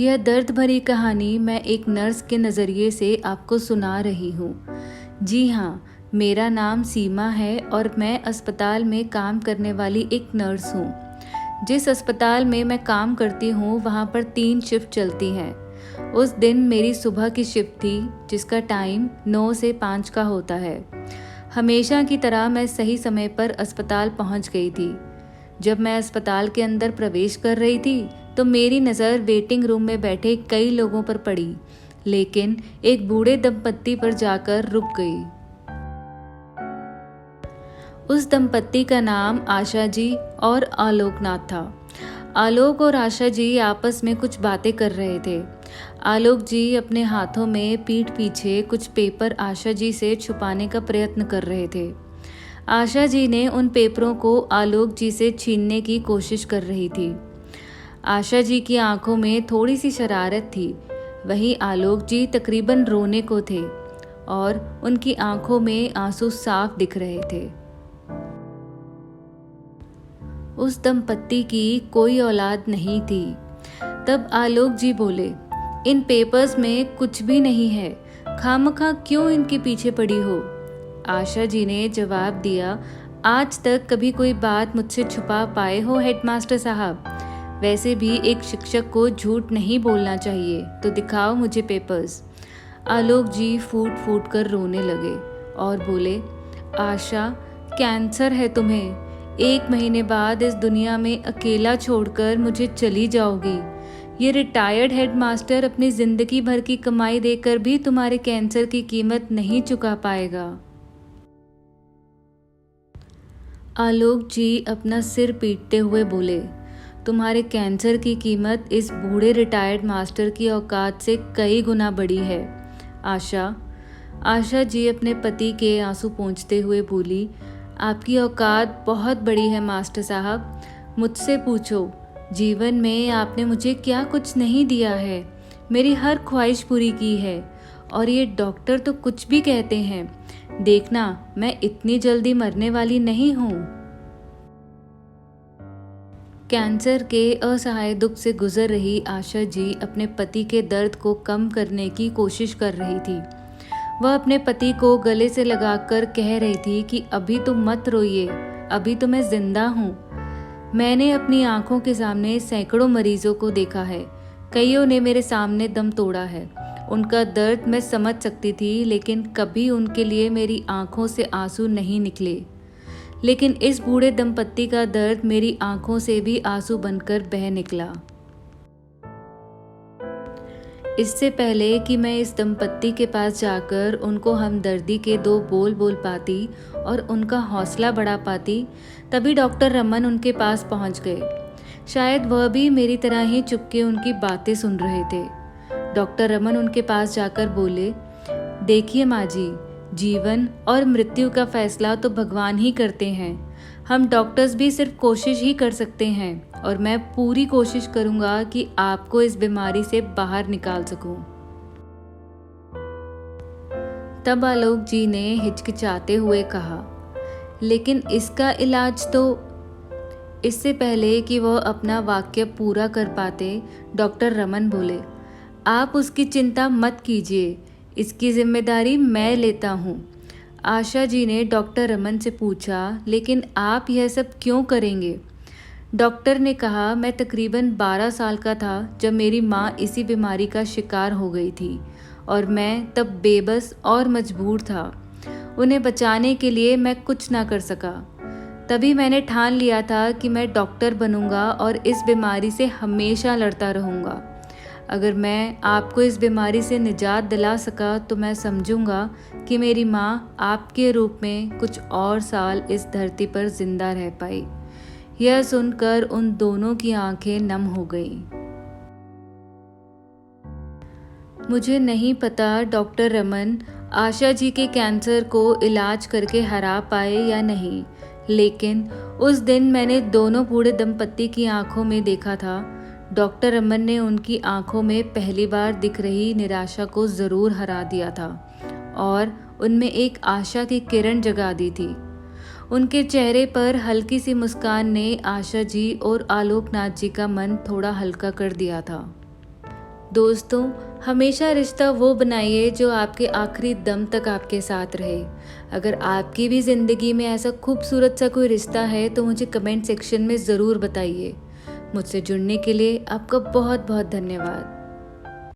यह दर्द भरी कहानी मैं एक नर्स के नज़रिए से आपको सुना रही हूँ। जी हाँ, मेरा नाम सीमा है और मैं अस्पताल में काम करने वाली एक नर्स हूँ। जिस अस्पताल में मैं काम करती हूँ वहाँ पर 3 शिफ्ट चलती हैं। उस दिन मेरी सुबह की शिफ्ट थी जिसका टाइम 9 से 5 का होता है। हमेशा की तरह मैं सही समय पर अस्पताल पहुँच गई थी। जब मैं अस्पताल के अंदर प्रवेश कर रही थी तो मेरी नज़र वेटिंग रूम में बैठे कई लोगों पर पड़ी, लेकिन एक बूढ़े दंपत्ति पर जाकर रुक गई। उस दंपत्ति का नाम आशा जी और आलोकनाथ था। आलोक और आशा जी आपस में कुछ बातें कर रहे थे। आलोक जी अपने हाथों में पीठ पीछे कुछ पेपर आशा जी से छुपाने का प्रयत्न कर रहे थे। आशा जी ने उन पेपरों को आलोक जी से छीनने की कोशिश कर रही थी। आशा जी की आंखों में थोड़ी सी शरारत थी, वहीं आलोक जी तकरीबन रोने को थे और उनकी आंखों में आंसू साफ दिख रहे थे। उस दंपत्ति की कोई औलाद नहीं थी। तब आलोक जी बोले, इन पेपर्स में कुछ भी नहीं है, खामखा क्यों इनके पीछे पड़ी हो। आशा जी ने जवाब दिया, आज तक कभी कोई बात मुझसे छुपा पाए हो हेडमास्टर साहब? वैसे भी एक शिक्षक को झूठ नहीं बोलना चाहिए, तो दिखाओ मुझे पेपर्स। आलोक जी फूट फूट कर रोने लगे और बोले, आशा, कैंसर है तुम्हें। 1 महीने बाद इस दुनिया में अकेला छोड़कर मुझे चली जाओगी। ये रिटायर्ड हेडमास्टर अपनी जिंदगी भर की कमाई देकर भी तुम्हारे कैंसर की कीमत नहीं चुका पाएगा। आलोक जी अपना सिर पीटते हुए बोले, तुम्हारे कैंसर की कीमत इस बूढ़े रिटायर्ड मास्टर की औकात से कई गुना बड़ी है। आशा जी अपने पति के आंसू पोंछते हुए बोली, आपकी औकात बहुत बड़ी है मास्टर साहब। मुझसे पूछो, जीवन में आपने मुझे क्या कुछ नहीं दिया है। मेरी हर ख्वाहिश पूरी की है और ये डॉक्टर तो कुछ भी कहते हैं। देखना, मैं इतनी जल्दी मरने वाली नहीं हूँ। कैंसर के असहाय दुख से गुजर रही आशा जी अपने पति के दर्द को कम करने की कोशिश कर रही थी। वह अपने पति को गले से लगाकर कह रही थी कि अभी तुम मत रोइए, अभी तो मैं जिंदा हूँ। मैंने अपनी आंखों के सामने सैकड़ों मरीजों को देखा है, कईयों ने मेरे सामने दम तोड़ा है। उनका दर्द मैं समझ सकती थी, लेकिन कभी उनके लिए मेरी आंखों से आंसू नहीं निकले। लेकिन इस बूढ़े दंपत्ति का दर्द मेरी आंखों से भी आंसू बनकर बह निकला। इससे पहले कि मैं इस दंपत्ति के पास जाकर उनको हमदर्दी के 2 बोल बोल पाती और उनका हौसला बढ़ा पाती, तभी डॉक्टर रमन उनके पास पहुंच गए। शायद वह भी मेरी तरह ही चुपके उनकी बातें सुन रहे थे। डॉक्टर रमन उनके पास जाकर बोले, देखिए माँ जी, जीवन और मृत्यु का फैसला तो भगवान ही करते हैं। हम डॉक्टर्स भी सिर्फ कोशिश ही कर सकते हैं और मैं पूरी कोशिश करूंगा कि आपको इस बीमारी से बाहर निकाल सकूं। तब आलोक जी ने हिचकिचाते हुए कहा, लेकिन इसका इलाज तो। इससे पहले कि वह अपना वाक्य पूरा कर पाते, डॉक्टर रमन बोले, आप उसकी चिंता मत कीजिए, इसकी जिम्मेदारी मैं लेता हूँ। आशा जी ने डॉक्टर रमन से पूछा, लेकिन आप यह सब क्यों करेंगे? डॉक्टर ने कहा, मैं तकरीबन 12 साल का था जब मेरी माँ इसी बीमारी का शिकार हो गई थी और मैं तब बेबस और मजबूर था। उन्हें बचाने के लिए मैं कुछ ना कर सका। तभी मैंने ठान लिया था कि मैं डॉक्टर बनूंगा और इस बीमारी से हमेशा लड़ता रहूंगा। अगर मैं आपको इस बीमारी से निजात दिला सका तो मैं समझूंगा कि मेरी माँ आपके रूप में कुछ और साल इस धरती पर जिंदा रह पाई। यह सुनकर उन दोनों की आंखें नम हो गईं। मुझे नहीं पता डॉक्टर रमन आशा जी के कैंसर को इलाज करके हरा पाए या नहीं, लेकिन उस दिन मैंने दोनों बूढ़े दंपत्ति की आंखों में देखा था। डॉक्टर रमन ने उनकी आंखों में पहली बार दिख रही निराशा को जरूर हरा दिया था और उनमें एक आशा की किरण जगा दी थी। उनके चेहरे पर हल्की सी मुस्कान ने आशा जी और आलोकनाथ जी का मन थोड़ा हल्का कर दिया था। दोस्तों, हमेशा रिश्ता वो बनाइए जो आपके आखिरी दम तक आपके साथ रहे। अगर आपकी भी ज़िंदगी में ऐसा खूबसूरत सा कोई रिश्ता है तो मुझे कमेंट सेक्शन में ज़रूर बताइए। मुझसे जुड़ने के लिए आपका बहुत बहुत धन्यवाद।